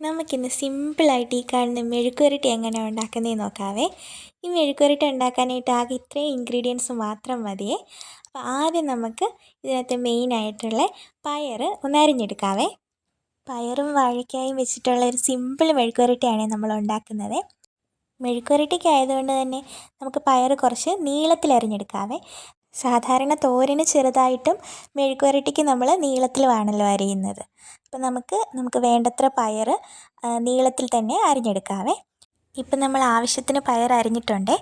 നമുക്കിന്ന് സിമ്പിളായിട്ട് ഈ കാണുന്ന മെഴുക്കുവരട്ടി എങ്ങനെയാണ് ഉണ്ടാക്കുന്നതെന്ന് നോക്കാവേ. ഈ മെഴുക്കുവരട്ടി ഉണ്ടാക്കാനായിട്ട് ആകെ ഇത്രയും ഇൻഗ്രീഡിയൻസ് മാത്രം മതിയേ. അപ്പോൾ ആദ്യം നമുക്ക് ഇതിനകത്ത് മെയിനായിട്ടുള്ള പയർ ഒന്ന് അരിഞ്ഞെടുക്കാവേ. പയറും വാഴയ്ക്കായും വെച്ചിട്ടുള്ള ഒരു സിമ്പിൾ മെഴുക്കുവരട്ടിയാണ് നമ്മൾ ഉണ്ടാക്കുന്നത്. മെഴുക്കുവരട്ടിക്ക് ആയതുകൊണ്ട് തന്നെ നമുക്ക് പയർ കുറച്ച് നീളത്തിൽ അരിഞ്ഞെടുക്കാവേ. സാധാരണ തോരന് ചെറുതായിട്ടും മെഴുക്കുവരട്ടിക്ക് നമ്മൾ നീളത്തിലുമാണല്ലോ അരിയുന്നത്. അപ്പോൾ നമുക്ക് വേണ്ടത്ര പയർ നീളത്തിൽ തന്നെ അരിഞ്ഞെടുക്കാവേ. ഇപ്പം നമ്മൾ ആവശ്യത്തിന് പയർ അരിഞ്ഞിട്ടുണ്ടേ.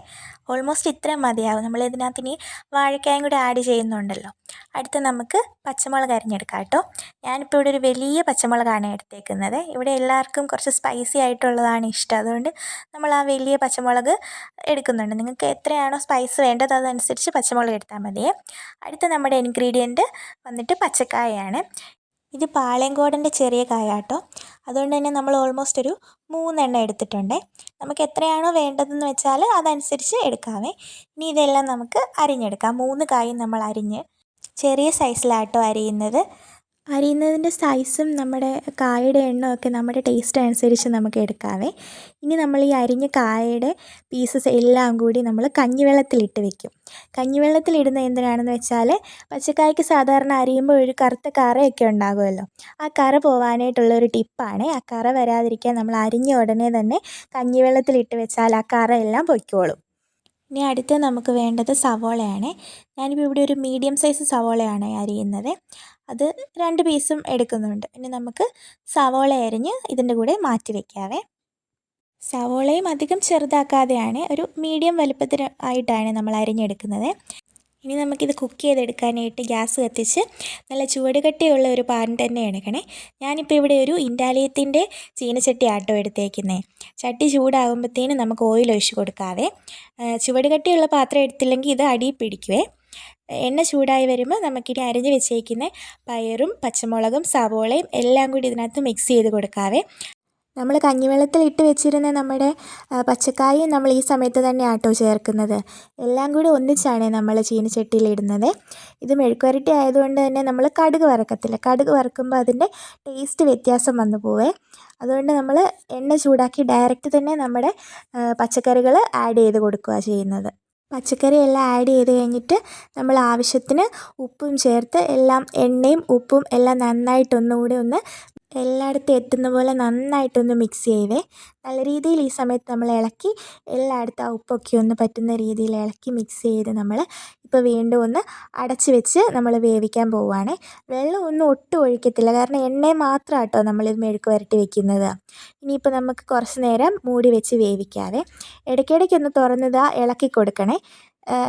ഓൾമോസ്റ്റ് ഇത്രയും മതിയാവും. നമ്മൾ ഇതിനകത്ത് ഇനി വാഴക്കായും കൂടി ആഡ് ചെയ്യുന്നുണ്ടല്ലോ. അടുത്ത് നമുക്ക് പച്ചമുളക് അരിഞ്ഞെടുക്കാം കേട്ടോ. ഞാനിപ്പോൾ ഇവിടെ ഒരു വലിയ പച്ചമുളകാണ് എടുത്തേക്കുന്നത്. ഇവിടെ എല്ലാവർക്കും കുറച്ച് സ്പൈസി ആയിട്ടുള്ളതാണ് ഇഷ്ടം. അതുകൊണ്ട് നമ്മൾ ആ വലിയ പച്ചമുളക് എടുക്കുന്നുണ്ട്. നിങ്ങൾക്ക് എത്രയാണോ സ്പൈസ് വേണ്ടത് അതനുസരിച്ച് പച്ചമുളക് എടുത്താൽ മതിയേ. അടുത്ത നമ്മുടെ ഇൻഗ്രീഡിയൻറ്റ് വന്നിട്ട് പച്ചക്കായയാണ്. ഇത് പാളയംകോടൻ്റെ ചെറിയ കായ കേട്ടോ. അതുകൊണ്ട് തന്നെ നമ്മൾ ഓൾമോസ്റ്റ് ഒരു 3 എണ്ണം എടുത്തിട്ടുണ്ട്. നമുക്ക് എത്രയാണോ വേണ്ടതെന്ന് വെച്ചാൽ അതനുസരിച്ച് എടുക്കാവേ. ഇനി ഇതെല്ലാം നമുക്ക് അരിഞ്ഞെടുക്കാം. 3 കായും നമ്മൾ അരിഞ്ഞ് ചെറിയ സൈസിലാട്ടോ അരിയുന്നത്. അരിയുന്നതിൻ്റെ സൈസും നമ്മുടെ കായയുടെ എണ്ണമൊക്കെ നമ്മുടെ ടേസ്റ്റ് അനുസരിച്ച് നമുക്ക് എടുക്കാവേ. ഇനി നമ്മൾ ഈ അരിഞ്ഞ കായയുടെ പീസസ് എല്ലാം കൂടി നമ്മൾ കഞ്ഞിവെള്ളത്തിലിട്ട് വെക്കും. കഞ്ഞിവെള്ളത്തിലിടുന്നത് എന്തിനാണെന്ന് വെച്ചാൽ പച്ചക്കായ്ക്ക് സാധാരണ അരിയുമ്പോൾ ഒരു കറുത്ത കറയൊക്കെ ഉണ്ടാകുമല്ലോ. ആ കറ പോകാനായിട്ടുള്ളൊരു ടിപ്പാണ്. ആ കറ വരാതിരിക്കാൻ നമ്മൾ അരിഞ്ഞ ഉടനെ തന്നെ കഞ്ഞിവെള്ളത്തിലിട്ട് വെച്ചാൽ ആ കറയെല്ലാം പൊയ്ക്കോളും. ഇനി അടുത്ത് നമുക്ക് വേണ്ടത് സവോളയാണ്. ഞാനിപ്പോൾ ഇവിടെ ഒരു മീഡിയം സൈസ് സവോളയാണ് അരിയുന്നത്. അത് 2 പീസും എടുക്കുന്നുണ്ട്. ഇനി നമുക്ക് സവോള അരിഞ്ഞ് ഇതിൻ്റെ കൂടെ മാറ്റി വയ്ക്കാവേ. സവോളയും അധികം ചെറുതാക്കാതെയാണ് ഒരു മീഡിയം വലുപ്പത്തിന് ആയിട്ടാണ് നമ്മൾ അരിഞ്ഞെടുക്കുന്നത്. ഇനി നമുക്കിത് കുക്ക് ചെയ്തെടുക്കാനായിട്ട് ഗ്യാസ് കത്തിച്ച് നല്ല ചുവട് കട്ടിയുള്ള ഒരു പാൻ തന്നെ എടുക്കണേ. ഞാനിപ്പോൾ ഇവിടെ ഒരു ഇൻഡാലിയത്തിൻ്റെ ചീനച്ചട്ടി ആട്ടോ എടുത്തേക്കുന്നത്. ചട്ടി ചൂടാകുമ്പോഴത്തേനും നമുക്ക് ഓയിൽ ഒഴിച്ച് കൊടുക്കാവേ. ചുവട് കട്ടിയുള്ള പാത്രം എടുത്തില്ലെങ്കിൽ ഇത് അടിയിൽ പിടിക്കുവേ. എണ്ണ ചൂടായി വരുമ്പോൾ നമുക്കിനി അരിഞ്ഞ് വെച്ചേക്കുന്ന പയറും പച്ചമുളകും സവോളയും എല്ലാം കൂടി ഇതിനകത്ത് മിക്സ് ചെയ്ത് കൊടുക്കാവേ. നമ്മൾ കഞ്ഞിവെള്ളത്തിൽ ഇട്ട് വെച്ചിരുന്ന നമ്മുടെ പച്ചക്കായും നമ്മൾ ഈ സമയത്ത് തന്നെ ആട്ടോ ചേർക്കുന്നത്. എല്ലാം കൂടി ഒന്നിച്ചാണ് നമ്മൾ ചീനച്ചട്ടിയിലിടുന്നത്. ഇത് മെഴുക്കുവരട്ടി ആയതുകൊണ്ട് തന്നെ നമ്മൾ കടുക് വറക്കത്തില്ല. കടുക് വറക്കുമ്പോൾ അതിൻ്റെ ടേസ്റ്റ് വ്യത്യാസം വന്നു പോവേ. അതുകൊണ്ട് നമ്മൾ എണ്ണ ചൂടാക്കി ഡയറക്റ്റ് തന്നെ നമ്മുടെ പച്ചക്കറികൾ ആഡ് ചെയ്ത് കൊടുക്കുക ചെയ്യുന്നത്. പച്ചക്കറി എല്ലാം ആഡ് ചെയ്ത് കഴിഞ്ഞിട്ട് നമ്മൾ ആവശ്യത്തിന് ഉപ്പും ചേർത്ത് എല്ലാം എണ്ണയും ഉപ്പും എല്ലാം നന്നായിട്ടൊന്നുകൂടി ഒന്ന് എല്ലായിടത്തും എത്തുന്ന പോലെ നന്നായിട്ടൊന്ന് മിക്സ് ചെയ്തേ. നല്ല രീതിയിൽ ഈ സമയത്ത് നമ്മൾ ഇളക്കി എല്ലായിടത്തും ആ ഉപ്പൊക്കെ ഒന്ന് പറ്റുന്ന രീതിയിൽ ഇളക്കി മിക്സ് ചെയ്ത് നമ്മൾ ഇപ്പോൾ വീണ്ടും ഒന്ന് അടച്ച് വെച്ച് നമ്മൾ വേവിക്കാൻ പോവുകയാണ്. വെള്ളം ഒന്നും ഒട്ടും ഒഴിക്കത്തില്ല. കാരണം എണ്ണയെ മാത്രം കേട്ടോ നമ്മളിത് മെഴുക്ക് വരട്ടി വെക്കുന്നത്. ഇനിയിപ്പോൾ നമുക്ക് കുറച്ച് നേരം മൂടി വെച്ച് വേവിക്കാവേ. ഇടയ്ക്കിടയ്ക്കൊന്ന് തുറന്നിതാ ഇളക്കി കൊടുക്കണേ.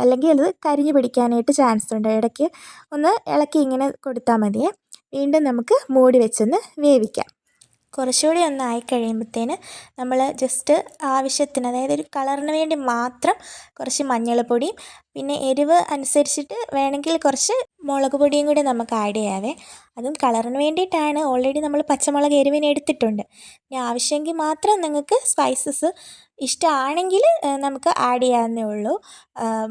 അല്ലെങ്കിൽ അത് കരിഞ്ഞു പിടിക്കാനായിട്ട് ചാൻസ് ഉണ്ട്. ഇടയ്ക്ക് ഒന്ന് ഇളക്കി ഇങ്ങനെ കൊടുത്താൽ മതിയേ. വീണ്ടും നമുക്ക് മൂടി വെച്ചൊന്ന് വേവിക്കാം. കുറച്ചുകൂടി ഒന്ന് ആയിക്കഴിയുമ്പോഴത്തേന് നമ്മൾ ജസ്റ്റ് ആവശ്യത്തിന്, അതായത് ഒരു കളറിന് വേണ്ടി മാത്രം കുറച്ച് മഞ്ഞൾപ്പൊടിയും പിന്നെ എരിവ് അനുസരിച്ചിട്ട് വേണമെങ്കിൽ കുറച്ച് മുളക് പൊടിയും കൂടി നമുക്ക് ആഡ് ചെയ്യാവേ. അതും കളറിന് വേണ്ടിയിട്ടാണ്. ഓൾറെഡി നമ്മൾ പച്ചമുളക് എരിവിന് എടുത്തിട്ടുണ്ട്. ഇനി ആവശ്യമെങ്കിൽ മാത്രം നിങ്ങൾക്ക് സ്പൈസസ് ഇഷ്ടമാണെങ്കിൽ നമുക്ക് ആഡ് ചെയ്യാവുന്നേ ഉള്ളൂ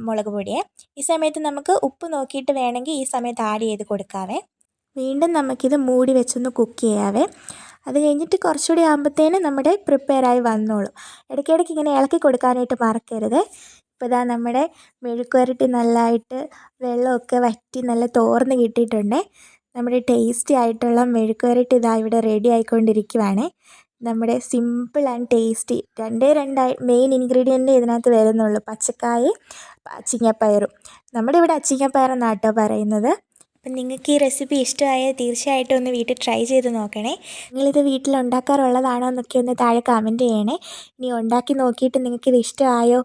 മുളക് പൊടിയെ. ഈ സമയത്ത് നമുക്ക് ഉപ്പ് നോക്കിയിട്ട് വേണമെങ്കിൽ ഈ സമയത്ത് ആഡ് ചെയ്ത് കൊടുക്കാവേ. വീണ്ടും നമുക്കിത് മൂടി വെച്ചൊന്ന് കുക്ക് ചെയ്യാവേ. അത് കഴിഞ്ഞിട്ട് കുറച്ചുകൂടി ആകുമ്പോഴത്തേനും നമ്മുടെ പ്രിപ്പയറായി വന്നോളും. ഇടയ്ക്കിടയ്ക്ക് ഇങ്ങനെ ഇളക്കി കൊടുക്കാനായിട്ട് മറക്കരുത്. ഇപ്പോൾ ഇതാ നമ്മുടെ മെഴുക്കുവരട്ടി നല്ലതായിട്ട് വെള്ളമൊക്കെ വറ്റി നല്ല തോർന്ന് കിട്ടിയിട്ടുണ്ട്. നമ്മുടെ ടേസ്റ്റി ആയിട്ടുള്ള മെഴുക്കുവരട്ടി ഇതാ ഇവിടെ റെഡി ആയിക്കൊണ്ടിരിക്കുവാണ്. നമ്മുടെ സിമ്പിൾ ആൻഡ് ടേസ്റ്റി രണ്ടേ മെയിൻ ഇൻഗ്രീഡിയൻ്റ് ഇതിനകത്ത് വരുന്നുള്ളൂ. പച്ചക്കായയും അച്ചിങ്ങപ്പയറും. നമ്മുടെ ഇവിടെ അച്ചിങ്ങപ്പയറെന്നാണ് കേട്ടോ പറയുന്നത്. അപ്പം നിങ്ങൾക്ക് ഈ റെസിപ്പി ഇഷ്ടമായാൽ തീർച്ചയായിട്ടും ഒന്ന് വീട്ടിൽ ട്രൈ ചെയ്ത് നോക്കണേ. നിങ്ങളിത് വീട്ടിൽ ഉണ്ടാക്കാറുള്ളതാണോ എന്നൊക്കെ ഒന്ന് താഴെ കമൻറ്റ് ചെയ്യണേ. ഇനി ഉണ്ടാക്കി നോക്കിയിട്ട് നിങ്ങൾക്കിത് ഇഷ്ടമായോ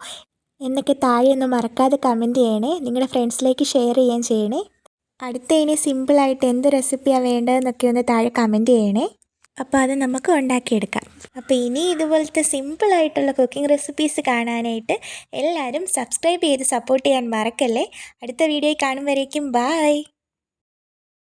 എന്നൊക്കെ താഴെ ഒന്ന് മറക്കാതെ കമൻറ്റ് ചെയ്യണേ. നിങ്ങളുടെ ഫ്രണ്ട്സിലേക്ക് ഷെയർ ചെയ്യുകയും ചെയ്യണേ. അടുത്ത ഇനി സിമ്പിളായിട്ട് എന്ത് റെസിപ്പിയാണ് വേണ്ടതെന്നൊക്കെ ഒന്ന് താഴെ കമൻറ്റ് ചെയ്യണേ. അപ്പോൾ അത് നമുക്ക് ഉണ്ടാക്കിയെടുക്കാം. അപ്പോൾ ഇനി ഇതുപോലത്തെ സിമ്പിളായിട്ടുള്ള കുക്കിംഗ് റെസിപ്പീസ് കാണാനായിട്ട് എല്ലാവരും സബ്സ്ക്രൈബ് ചെയ്ത് സപ്പോർട്ട് ചെയ്യാൻ മറക്കല്ലേ. അടുത്ത വീഡിയോയിൽ കാണും വരേക്കും ബായ്.